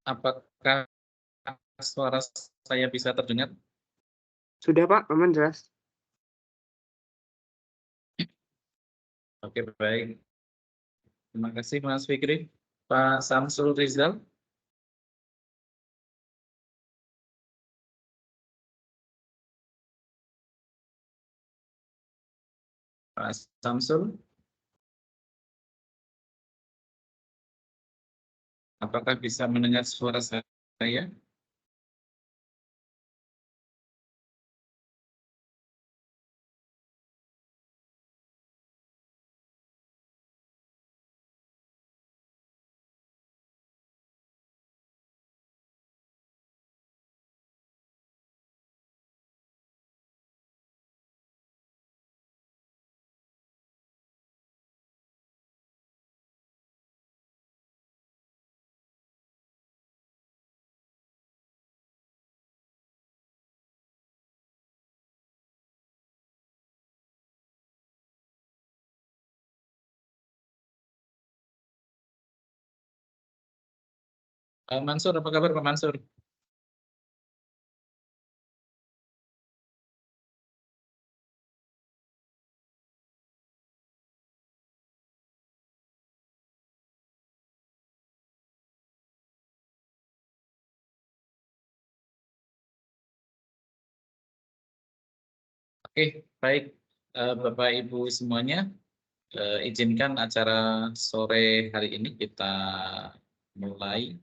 Apakah suara saya bisa terdengar? Sudah Pak, aman jelas. Oke, baik. Terima kasih Mas Fikri. Pak Samsul Rizal. Pak Samsul, apakah bisa mendengar suara saya? Mansur, apa kabar Pak Mansur? Oke, baik. Bapak Ibu semuanya, izinkan acara sore hari ini kita mulai.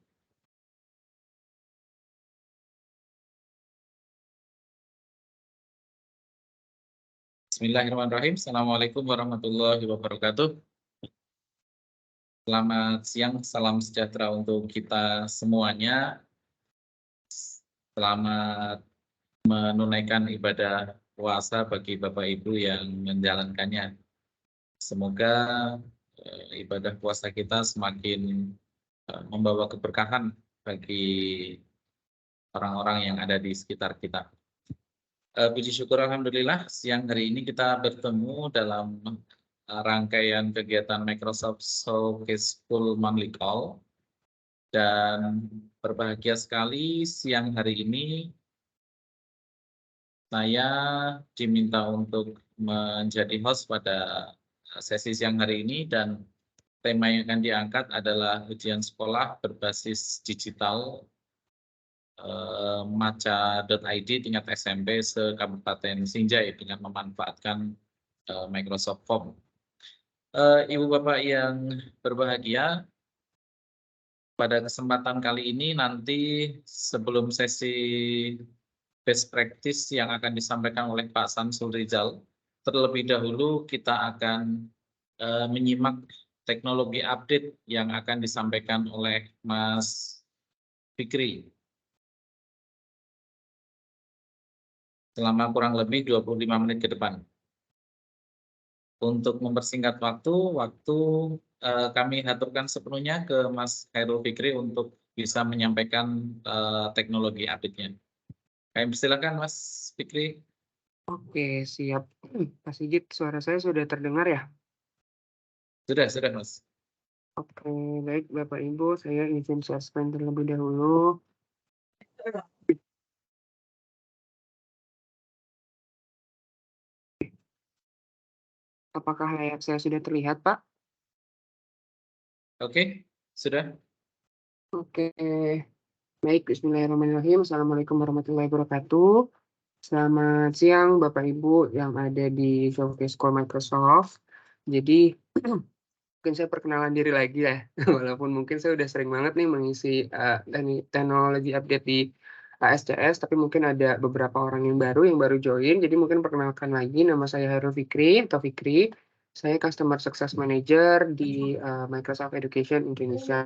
Bismillahirrahmanirrahim. Assalamualaikum warahmatullahi wabarakatuh. Selamat siang, salam sejahtera untuk kita semuanya. Selamat menunaikan ibadah puasa bagi Bapak Ibu yang menjalankannya. Semoga ibadah puasa kita semakin membawa keberkahan bagi orang-orang yang ada di sekitar kita. Puji syukur alhamdulillah siang hari ini kita bertemu dalam rangkaian kegiatan Microsoft Showcase Full Monthly Call, dan berbahagia sekali siang hari ini saya diminta untuk menjadi host pada sesi siang hari ini, dan tema yang akan diangkat adalah ujian sekolah berbasis digital maca.id tingkat SMP se-Kabupaten Sinjai dengan memanfaatkan Microsoft Form. Ibu Bapak yang berbahagia, pada kesempatan kali ini nanti sebelum sesi best practice yang akan disampaikan oleh Pak Samsul Rizal, terlebih dahulu kita akan menyimak teknologi update yang akan disampaikan oleh Mas Fikri selama kurang lebih 25 menit ke depan. Untuk mempersingkat waktu kami haturkan sepenuhnya ke Mas Khairul Fikri untuk bisa menyampaikan teknologi update-nya. Kami persilakan Mas Fikri. Oke, siap. Pak Sigit, suara saya sudah terdengar ya? Sudah Mas. Oke, baik Bapak Ibu, saya izin suspend terlebih dahulu. Apakah layar saya sudah terlihat, Pak? Oke, sudah. Oke, baik. Bismillahirrahmanirrahim. Assalamualaikum warahmatullahi wabarakatuh. Selamat siang Bapak Ibu yang ada di Showcase Call Microsoft. Jadi mungkin saya perkenalan diri lagi ya, walaupun mungkin saya udah sering banget nih mengisi teknologi update di SCS, tapi mungkin ada beberapa orang yang baru join. Jadi mungkin perkenalkan lagi, nama saya Hairul Fikri atau Fikri. Saya Customer Success Manager di Microsoft Education Indonesia.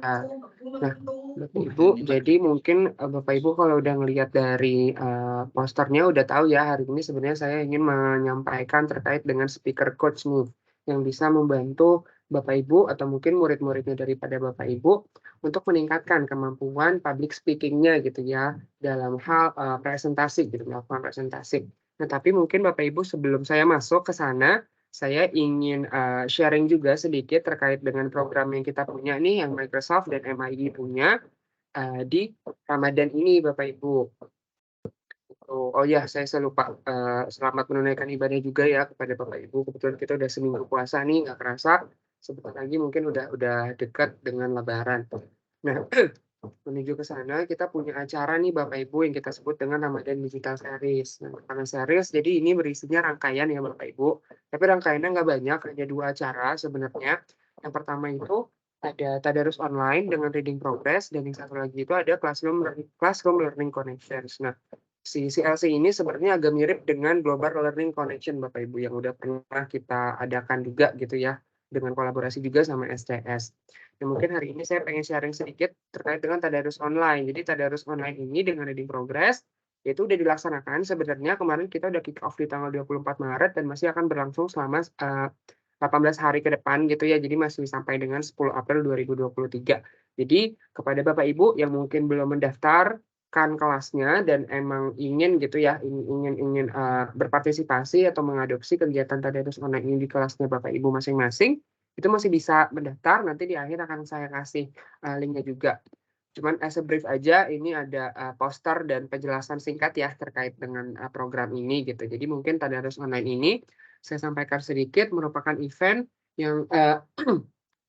Nah, Bapak Ibu, jadi mungkin Bapak Ibu kalau udah ngelihat dari posternya udah tahu ya, hari ini sebenarnya saya ingin menyampaikan terkait dengan speaker coach nih, yang bisa membantu Bapak Ibu atau mungkin murid-muridnya daripada Bapak Ibu untuk meningkatkan kemampuan public speaking-nya gitu ya, dalam hal presentasi gitu, melakukan presentasi. Nah, tapi mungkin Bapak Ibu sebelum saya masuk ke sana, saya ingin sharing juga sedikit terkait dengan program yang kita punya nih, yang Microsoft dan MIE punya. di Ramadan ini Bapak Ibu. Oh ya, saya lupa, selamat menunaikan ibadah juga ya kepada Bapak Ibu. Kebetulan kita udah seminggu puasa nih, nggak kerasa, sebentar lagi mungkin udah dekat dengan lebaran. Nah, menuju ke sana kita punya acara nih Bapak Ibu yang kita sebut dengan Ramadan Digital Series. Nah, karena series, jadi ini berisinya rangkaian ya Bapak Ibu, tapi rangkaiannya nggak banyak, hanya 2 acara sebenarnya. Yang pertama itu ada Tadarus Online dengan Reading Progress, dan yang satu lagi itu ada Classroom Learning Connections. Nah, si CLC ini sebenarnya agak mirip dengan Global Learning Connection Bapak Ibu yang udah pernah kita adakan juga gitu ya, dengan kolaborasi juga sama STS. Nah, mungkin hari ini saya pengen sharing sedikit terkait dengan Tadarus Online. Jadi Tadarus Online ini dengan Reading Progress itu udah dilaksanakan sebenarnya kemarin kita udah kick off di tanggal 24 Maret dan masih akan berlangsung selama 18 hari ke depan gitu ya. Jadi masih sampai dengan 10 April 2023. Jadi kepada Bapak Ibu yang mungkin belum mendaftar kelasnya dan emang ingin gitu ya, ingin berpartisipasi atau mengadopsi kegiatan Tadarus Online ini di kelasnya Bapak Ibu masing-masing, itu masih bisa mendaftar, nanti di akhir akan saya kasih linknya juga. Cuman as a brief aja, ini ada poster dan penjelasan singkat ya terkait dengan program ini gitu. Jadi mungkin Tadarus Online ini saya sampaikan sedikit merupakan event yang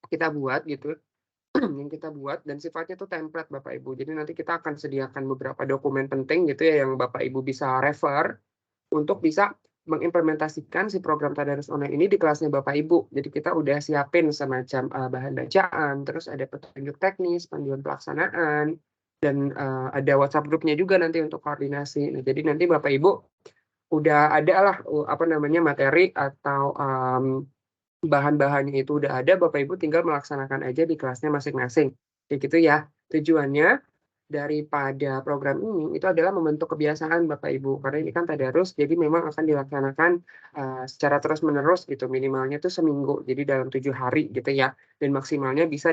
kita buat gitu, yang kita buat dan sifatnya tuh template Bapak Ibu. Jadi nanti kita akan sediakan beberapa dokumen penting gitu ya yang Bapak Ibu bisa refer untuk bisa mengimplementasikan si program Tadarus Online ini di kelasnya Bapak Ibu. Jadi kita udah siapin semacam bahan bacaan, terus ada petunjuk teknis, panduan pelaksanaan, dan ada WhatsApp grupnya juga nanti untuk koordinasi. Nah, jadi nanti Bapak Ibu udah ada lah apa namanya materi atau bahan-bahannya itu udah ada, Bapak Ibu tinggal melaksanakan aja di kelasnya masing-masing. Kayak gitu ya. Tujuannya daripada program ini itu adalah membentuk kebiasaan Bapak Ibu. Karena ini kan tadarus, jadi memang akan dilaksanakan secara terus-menerus gitu. Minimalnya itu seminggu, jadi dalam 7 hari gitu ya. Dan maksimalnya bisa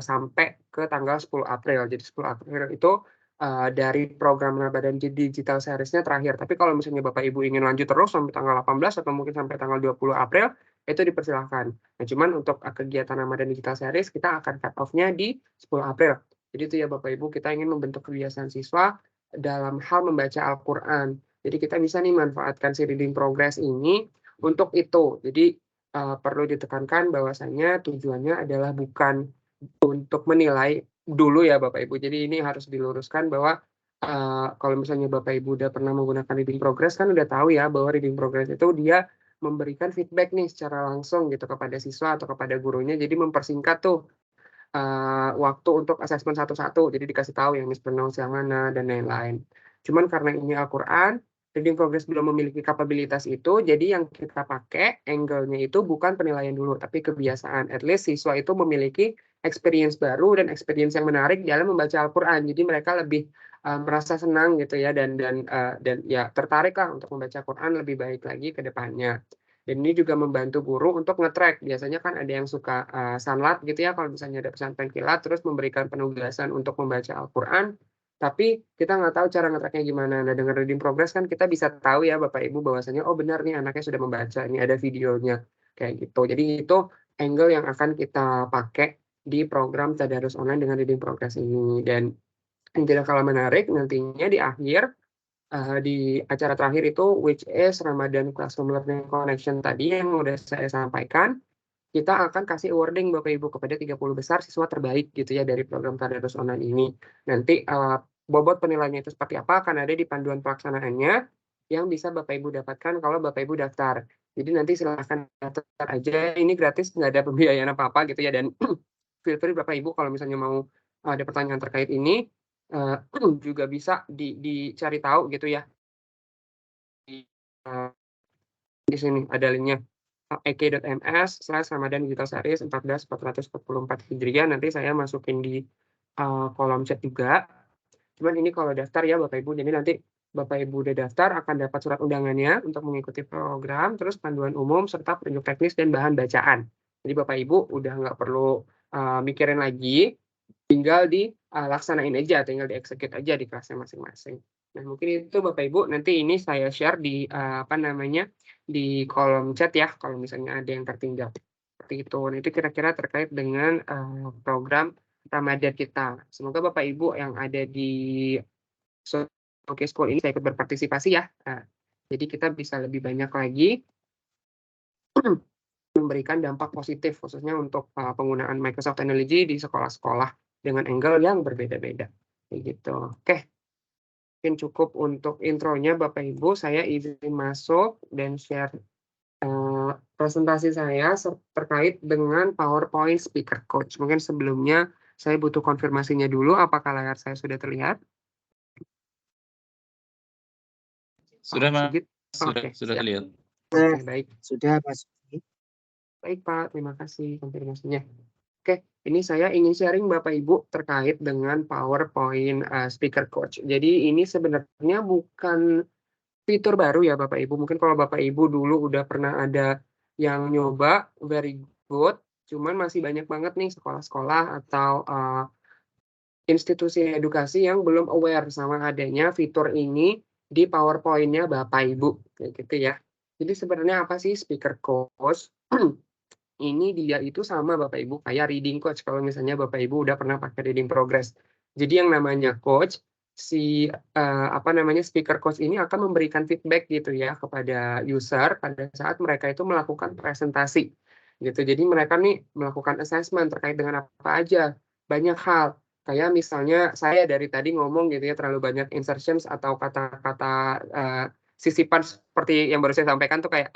sampai ke tanggal 10 April. Jadi 10 April itu dari program Ramadan Digital Series-nya terakhir. Tapi kalau misalnya Bapak Ibu ingin lanjut terus sampai tanggal 18 atau mungkin sampai tanggal 20 April, itu dipersilahkan. Nah, cuman untuk kegiatan Ramadan Digital Series kita akan cut off-nya di 10 April. Jadi itu ya Bapak Ibu, kita ingin membentuk kebiasaan siswa dalam hal membaca Al-Quran. Jadi kita bisa nih manfaatkan si reading progress ini untuk itu. Jadi perlu ditekankan bahwasanya tujuannya adalah bukan untuk menilai dulu ya Bapak Ibu. Jadi ini harus diluruskan bahwa kalau misalnya Bapak Ibu udah pernah menggunakan reading progress kan udah tahu ya bahwa reading progress itu dia memberikan feedback nih secara langsung gitu kepada siswa atau kepada gurunya. Jadi mempersingkat tuh waktu untuk asesmen satu-satu. Jadi dikasih tahu yang mispronounce yang mana dan lain-lain. Cuman karena ini Al-Quran, reading progress belum memiliki kapabilitas itu, jadi yang kita pakai angle-nya itu bukan penilaian dulu, tapi kebiasaan. At least siswa itu memiliki experience baru dan experience yang menarik dalam membaca Al-Quran. Jadi mereka lebih merasa senang gitu ya dan ya tertarik lah untuk membaca Quran lebih baik lagi ke depannya. Dan ini juga membantu guru untuk nge-track. Biasanya kan ada yang suka sanlat gitu ya, kalau misalnya ada pesantren kilat, terus memberikan penugasan untuk membaca Al-Quran, tapi kita nggak tahu cara nge-tracknya gimana. Nah, dengan reading progress kan kita bisa tahu ya Bapak Ibu bahwasanya, oh benar nih anaknya sudah membaca, ini ada videonya, kayak gitu. Jadi itu angle yang akan kita pakai di program Tadarus Online dengan reading progress ini. Dan yang tidak kalah menarik, nantinya di akhir, di acara terakhir itu which is Ramadan Classroom Learning Connection tadi yang udah saya sampaikan, kita akan kasih awarding Bapak Ibu kepada 30 besar siswa terbaik gitu ya dari program Tadarus Online ini. Nanti bobot penilaiannya itu seperti apa akan ada di panduan pelaksanaannya yang bisa Bapak Ibu dapatkan kalau Bapak Ibu daftar. Jadi nanti silahkan daftar aja, ini gratis, nggak ada pembiayaan apa-apa gitu ya, dan feel free Bapak Ibu kalau misalnya mau ada pertanyaan terkait ini, juga bisa dicari tahu gitu ya. Di sini ada linknya ek.ms/Ramadan Digital Series 14/444 Hijriah. Nanti saya masukin di kolom chat juga. Cuman ini kalau daftar ya Bapak Ibu, jadi nanti Bapak Ibu udah daftar akan dapat surat undangannya untuk mengikuti program, terus panduan umum serta petunjuk teknis dan bahan bacaan. Jadi Bapak Ibu udah nggak perlu mikirin lagi, tinggal dilaksanain aja, tinggal dieksekut aja di kelasnya masing-masing. Nah, mungkin itu Bapak Ibu, nanti ini saya share di di kolom chat ya, kalau misalnya ada yang tertinggal. Seperti itu. Nah, itu kira-kira terkait dengan program Ramadan kita. Semoga Bapak Ibu yang ada di Showcase School ini saya ikut berpartisipasi ya. Jadi kita bisa lebih banyak lagi memberikan dampak positif khususnya untuk penggunaan Microsoft Technology di sekolah-sekolah dengan angle yang berbeda-beda. Gitu. Oke. Mungkin cukup untuk intronya Bapak Ibu. Saya izin masuk dan share presentasi saya terkait dengan PowerPoint Speaker Coach. Mungkin sebelumnya saya butuh konfirmasinya dulu apakah layar saya sudah terlihat. Sudah, Mas. Sigit? Sudah Oke, siap. Terlihat. Oke, baik. Sudah, Mas. Baik, Pak. Terima kasih konfirmasinya. Oke, ini saya ingin sharing Bapak Ibu terkait dengan PowerPoint Speaker Coach. Jadi ini sebenarnya bukan fitur baru ya Bapak Ibu. Mungkin kalau Bapak Ibu dulu udah pernah ada yang nyoba, very good. Cuman masih banyak banget nih sekolah-sekolah atau institusi edukasi yang belum aware sama adanya fitur ini di PowerPoint-nya Bapak Ibu. Kayak gitu ya. Jadi sebenarnya apa sih Speaker Coach? Ini dia itu sama Bapak Ibu kayak reading coach kalau misalnya Bapak Ibu udah pernah pakai reading progress. Jadi yang namanya coach speaker coach ini akan memberikan feedback gitu ya kepada user pada saat mereka itu melakukan presentasi gitu. Jadi mereka nih melakukan assessment terkait dengan apa aja, banyak hal. Kayak misalnya saya dari tadi ngomong gitu ya terlalu banyak insertions atau kata-kata sisipan seperti yang baru saya sampaikan tuh kayak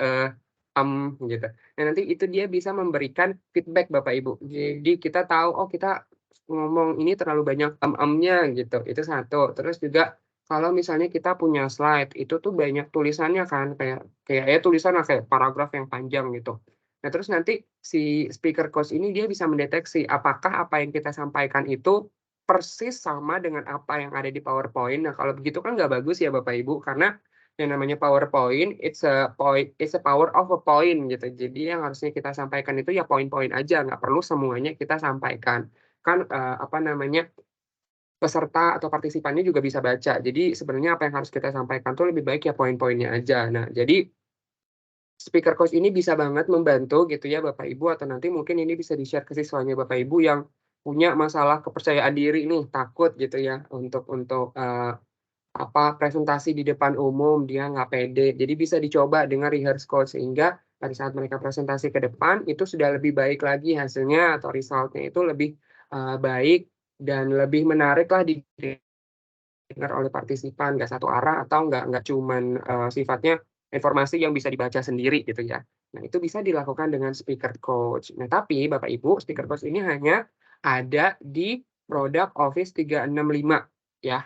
gitu. Nah, nanti itu dia bisa memberikan feedback Bapak Ibu. Jadi kita tahu, oh kita ngomong ini terlalu banyak nya gitu. Itu satu. Terus juga kalau misalnya kita punya slide, itu tuh banyak tulisannya kan, kayak tulisan kayak paragraf yang panjang gitu. Nah, terus nanti si speaker coach ini dia bisa mendeteksi apakah apa yang kita sampaikan itu persis sama dengan apa yang ada di PowerPoint. Nah, kalau begitu kan nggak bagus ya Bapak Ibu, karena yang namanya PowerPoint, it's a power of a point gitu. Jadi yang harusnya kita sampaikan itu ya poin-poin aja, nggak perlu semuanya kita sampaikan. Kan peserta atau partisipannya juga bisa baca. Jadi sebenarnya apa yang harus kita sampaikan tuh lebih baik ya poin-poinnya aja. Nah, jadi speaker coach ini bisa banget membantu gitu ya Bapak Ibu, atau nanti mungkin ini bisa di-share ke siswanya Bapak Ibu yang punya masalah kepercayaan diri nih, takut gitu ya untuk presentasi di depan umum, dia nggak pede. Jadi bisa dicoba dengan rehearse coach sehingga pada saat mereka presentasi ke depan itu sudah lebih baik lagi hasilnya atau resultnya itu lebih baik dan lebih menarik lah didengar oleh partisipan, nggak satu arah atau nggak cuman sifatnya informasi yang bisa dibaca sendiri gitu ya. Nah, itu bisa dilakukan dengan speaker coach. Nah, tapi Bapak Ibu, speaker coach ini hanya ada di produk Office 365 ya,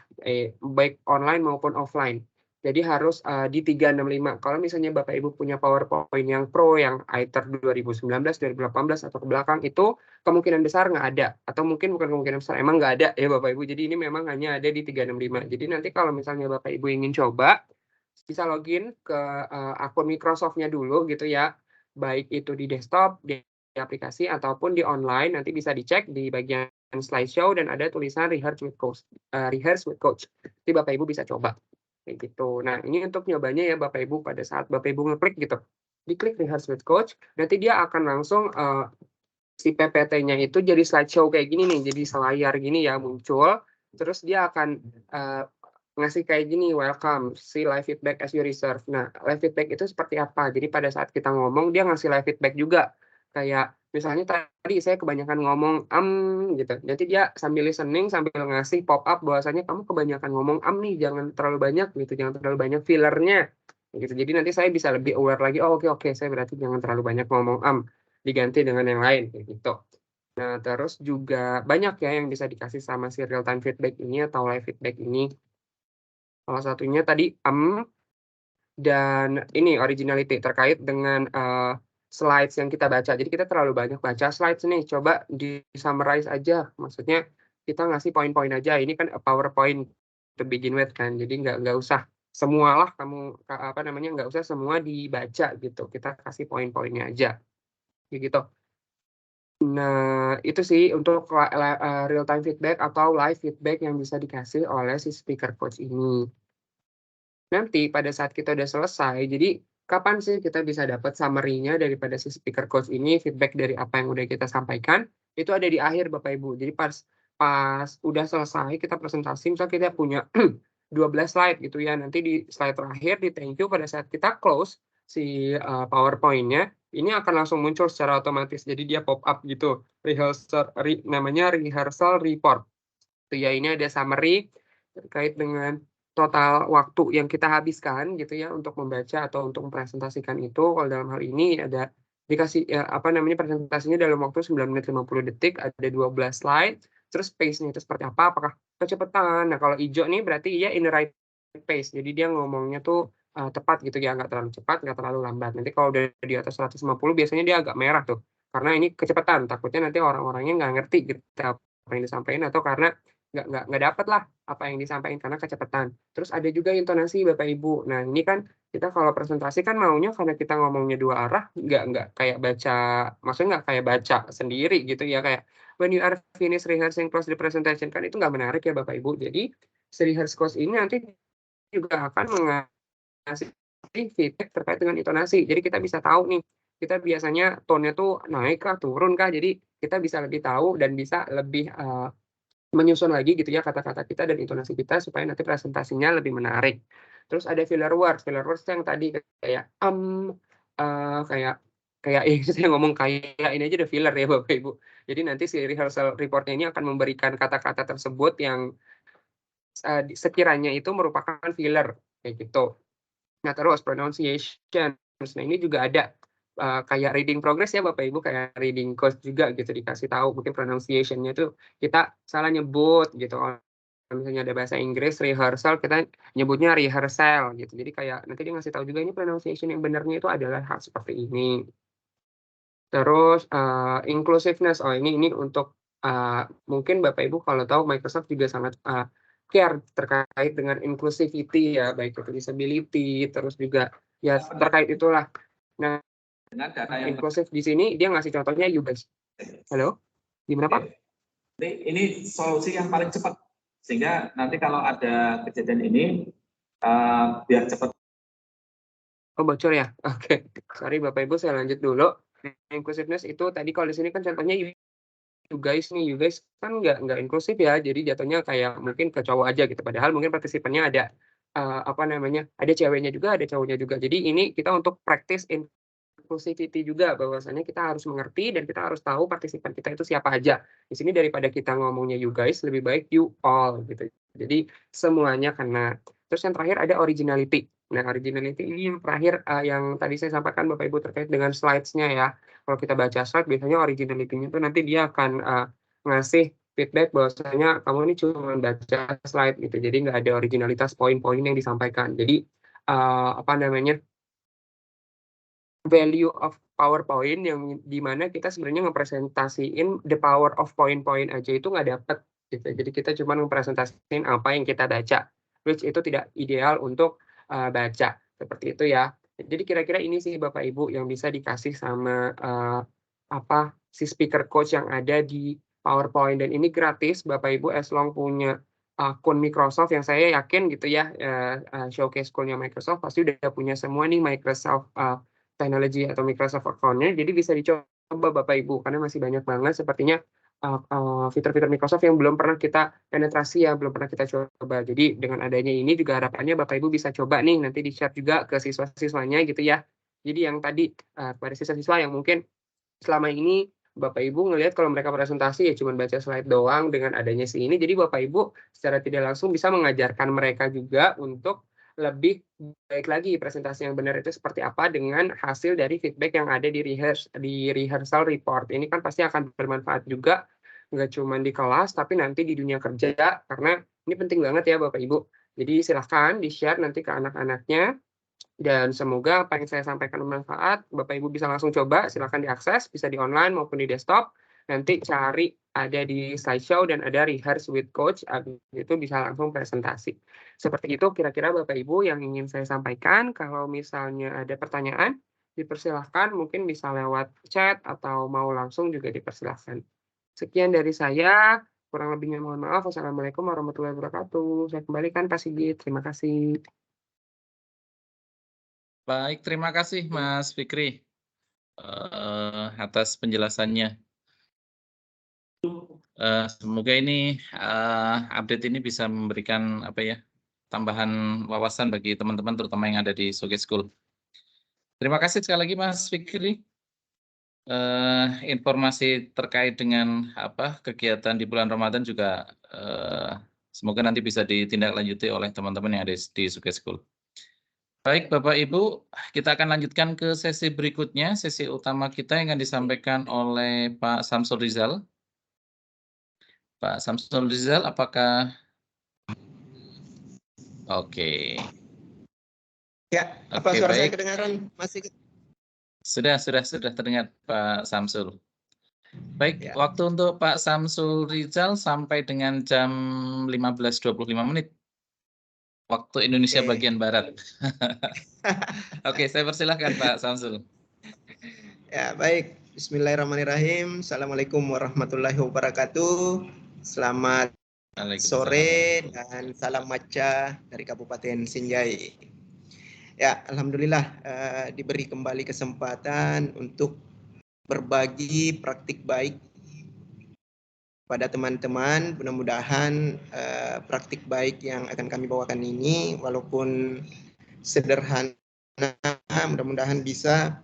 baik online maupun offline. Jadi harus di 365. Kalau misalnya Bapak Ibu punya PowerPoint yang Pro, yang ITER 2019, 2018 atau ke belakang, itu kemungkinan besar nggak ada. Atau mungkin bukan kemungkinan besar, emang nggak ada ya Bapak Ibu. Jadi ini memang hanya ada di 365. Jadi nanti kalau misalnya Bapak Ibu ingin coba, bisa login ke akun Microsoft-nya dulu gitu ya. Baik itu di desktop, di aplikasi, ataupun di online. Nanti bisa dicek di bagian slideshow dan ada tulisan rehearse with coach. Jadi Bapak Ibu bisa coba kayak gitu. Nah, ini untuk nyobanya ya Bapak Ibu pada saat Bapak Ibu ngeklik gitu. Diklik rehearse with coach, nanti dia akan langsung si PPT-nya itu jadi slideshow kayak gini nih, jadi selayar gini ya muncul. Terus dia akan ngasih kayak gini, welcome, see live feedback as you reserve. Nah, live feedback itu seperti apa? Jadi pada saat kita ngomong, dia ngasih live feedback juga. Kayak misalnya tadi saya kebanyakan ngomong gitu. Nanti dia sambil listening, sambil ngasih pop up bahwasanya kamu kebanyakan ngomong nih, jangan terlalu banyak gitu, jangan terlalu banyak fillernya. Gitu. Jadi nanti saya bisa lebih aware lagi, oh oke, saya berarti jangan terlalu banyak ngomong diganti dengan yang lain gitu. Nah, terus juga banyak ya yang bisa dikasih sama si real time feedback ini atau live feedback ini. Salah satunya tadi dan ini originality terkait dengan slides yang kita baca. Jadi kita terlalu banyak baca slides nih. Coba di summarize aja. Maksudnya kita ngasih poin-poin aja. Ini kan PowerPoint to begin with kan. Jadi nggak usah semualah kamu nggak usah semua dibaca gitu. Kita kasih poin-poinnya aja. Gitu. Nah, itu sih untuk real time feedback atau live feedback yang bisa dikasih oleh si speaker coach ini. Nanti pada saat kita udah selesai, jadi kapan sih kita bisa dapat summary-nya daripada si speaker coach ini, feedback dari apa yang udah kita sampaikan, itu ada di akhir Bapak Ibu. Jadi pas pas udah selesai kita presentasi, misal kita punya 12 slide gitu ya, nanti di slide terakhir di thank you pada saat kita close si PowerPoint-nya, ini akan langsung muncul secara otomatis. Jadi dia pop up gitu, namanya rehearsal report. Tuh ya, ini ada summary terkait dengan total waktu yang kita habiskan gitu ya untuk membaca atau untuk mempresentasikan itu. Kalau dalam hal ini ada dikasih presentasinya dalam waktu 9 menit 50 detik, ada 12 slide, terus pace-nya itu seperti apa, apakah kecepatan. Nah, kalau hijau nih berarti dia in the right pace. Jadi dia ngomongnya tuh tepat gitu ya, nggak terlalu cepat, nggak terlalu lambat. Nanti kalau udah di atas 150 biasanya dia agak merah tuh. Karena ini kecepatan, takutnya nanti orang-orangnya nggak ngerti gitu apa yang disampaikan atau karena nggak dapat lah apa yang disampaikan karena kecepatan. Terus ada juga intonasi Bapak Ibu. Nah, ini kan kita kalau presentasi kan maunya karena kita ngomongnya dua arah, nggak kayak baca, maksudnya nggak kayak baca sendiri gitu ya, kayak when you are finished rehearsing close the presentation, kan itu nggak menarik ya Bapak Ibu. Jadi rehearse close ini nanti juga akan mengasih feedback terkait dengan intonasi. Jadi kita bisa tahu nih, kita biasanya tone-nya tuh naik kah, turun kah, jadi kita bisa lebih tahu dan bisa lebih menyusun lagi gitu ya kata-kata kita dan intonasi kita supaya nanti presentasinya lebih menarik. Terus ada filler words yang tadi kayak kayak saya ngomong kayak ini aja udah filler ya Bapak Ibu. Jadi nanti si rehearsal report-nya ini akan memberikan kata-kata tersebut yang sekiranya itu merupakan filler kayak gitu. Nah, terus pronunciation. Nah, ini juga ada kayak reading progress ya Bapak Ibu, kayak reading course juga gitu, dikasih tahu mungkin pronunciation-nya tuh kita salah nyebut gitu. Kalau misalnya ada bahasa Inggris rehearsal, kita nyebutnya rehearsal gitu. Jadi kayak nanti dia ngasih tahu juga ini pronunciation yang benarnya itu adalah hal seperti ini. Terus inclusiveness. Oh, ini untuk mungkin Bapak Ibu kalau tahu Microsoft juga sangat care terkait dengan inclusivity ya, baik itu disability, terus juga ya terkait itulah. Nah, Dengan data yang inklusif di sini dia ngasih contohnya you guys. Halo, gimana Pak? ini solusi yang paling cepat, sehingga nanti kalau ada kejadian ini biar cepat. Oh, bocor ya? Oke. Sorry Bapak Ibu, saya lanjut dulu. Inclusiveness itu tadi kalau di sini kan contohnya you guys nih, you guys kan nggak inklusif ya, jadi jatuhnya kayak mungkin ke cowok aja gitu. Padahal mungkin partisipannya ada ada ceweknya juga, ada cowoknya juga. Jadi ini kita untuk practice inclusivity juga, bahwasannya kita harus mengerti dan kita harus tahu partisipan kita itu siapa aja. Di sini daripada kita ngomongnya you guys, lebih baik you all gitu. Jadi semuanya kena. Terus yang terakhir ada originality. Nah, originality ini yang terakhir yang tadi saya sampaikan Bapak Ibu terkait dengan slides-nya ya. Kalau kita baca slide, biasanya originality-nya itu nanti dia akan ngasih feedback bahwasanya kamu ini cuma baca slide gitu. Jadi nggak ada originalitas poin-poin yang disampaikan. Jadi value of PowerPoint yang dimana kita sebenarnya ngepresentasiin the power of point-point aja itu nggak dapet gitu. Jadi kita cuma ngepresentasiin apa yang kita baca, which itu tidak ideal untuk baca seperti itu ya. Jadi kira-kira ini sih Bapak Ibu yang bisa dikasih sama si speaker coach yang ada di PowerPoint, dan ini gratis Bapak Ibu as long punya akun Microsoft, yang saya yakin gitu ya, showcase school-nya Microsoft pasti udah punya semua nih Microsoft Technology atau Microsoft account-nya, jadi bisa dicoba Bapak Ibu, karena masih banyak banget sepertinya fitur-fitur Microsoft yang belum pernah kita penetrasi ya, belum pernah kita coba. Jadi dengan adanya ini juga harapannya Bapak Ibu bisa coba nih, nanti di-share juga ke siswa-siswanya gitu ya. Jadi yang tadi kepada siswa-siswa yang mungkin selama ini Bapak Ibu ngelihat kalau mereka presentasi ya cuma baca slide doang, dengan adanya ini, jadi Bapak Ibu secara tidak langsung bisa mengajarkan mereka juga untuk lebih baik lagi presentasi yang benar itu seperti apa dengan hasil dari feedback yang ada di rehearsal report. Ini kan pasti akan bermanfaat juga, nggak cuma di kelas tapi nanti di dunia kerja, karena ini penting banget ya Bapak Ibu. Jadi silahkan di-share nanti ke anak-anaknya. Dan semoga apa yang saya sampaikan bermanfaat. Bapak Ibu bisa langsung coba, silakan diakses, bisa di online maupun di desktop. Nanti cari ada di slideshow dan ada rehearse with coach, itu bisa langsung presentasi. Seperti itu kira-kira Bapak Ibu yang ingin saya sampaikan. Kalau misalnya ada pertanyaan, dipersilahkan, mungkin bisa lewat chat atau mau langsung juga dipersilahkan. Sekian dari saya, kurang lebihnya mohon maaf. Wassalamualaikum warahmatullahi wabarakatuh. Saya kembalikan Pak Sigit, terima kasih. Baik, terima kasih Mas Fikri atas penjelasannya. Semoga ini update ini bisa memberikan tambahan wawasan bagi teman-teman terutama yang ada di Showcase School. Terima kasih sekali lagi Mas Fikri. Informasi terkait dengan kegiatan di bulan Ramadan juga semoga nanti bisa ditindaklanjuti oleh teman-teman yang ada di Showcase School. Baik Bapak Ibu, kita akan lanjutkan ke sesi berikutnya, sesi utama kita yang akan disampaikan oleh Pak Samsul Rizal. Pak Samsul Rizal, apakah? Oke. Ya, apa suara saya Baik. kedengaran? Masih? Sudah terdengar Pak Samsul. Baik, Ya. waktu untuk Pak Samsul Rizal sampai dengan jam 15.25. Waktu Indonesia bagian Barat. Oke, saya persilahkan Pak Samsul. Ya, baik. Bismillahirrahmanirrahim. Assalamualaikum warahmatullahi wabarakatuh. Selamat sore dan salam maca dari Kabupaten Sinjai. Ya, alhamdulillah diberi kembali kesempatan untuk berbagi praktik baik pada teman-teman. Mudah-mudahan praktik baik yang akan kami bawakan ini walaupun sederhana, mudah-mudahan bisa